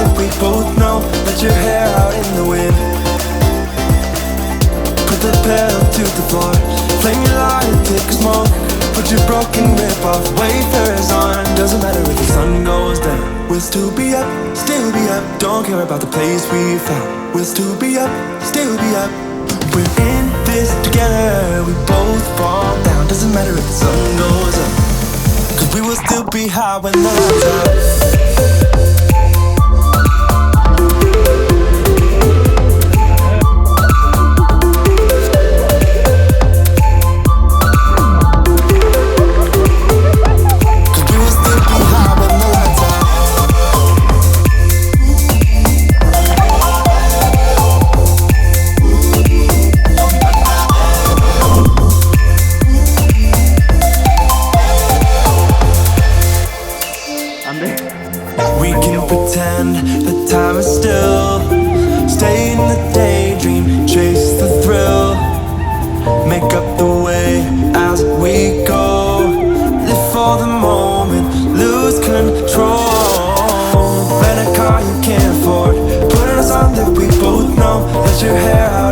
that we both know. Let your hair out in the wind. Put the pedal to the floor. Flame your light, take a smoke. Put your broken rib off, wafers on. Doesn't matter if the sun goes down. We'll still be up, still be up. Don't care about the place we found. We'll still be up, still be up. We're in this together, we both fall down. Doesn't matter if the sun goes up, 'cause we will still be high when the lights out. We can pretend the time is still. Stay in the daydream, chase the thrill. Make up the way as we go. Live for the moment, lose control. Rent a car you can't afford. Put on a song that we both know. Let your hair out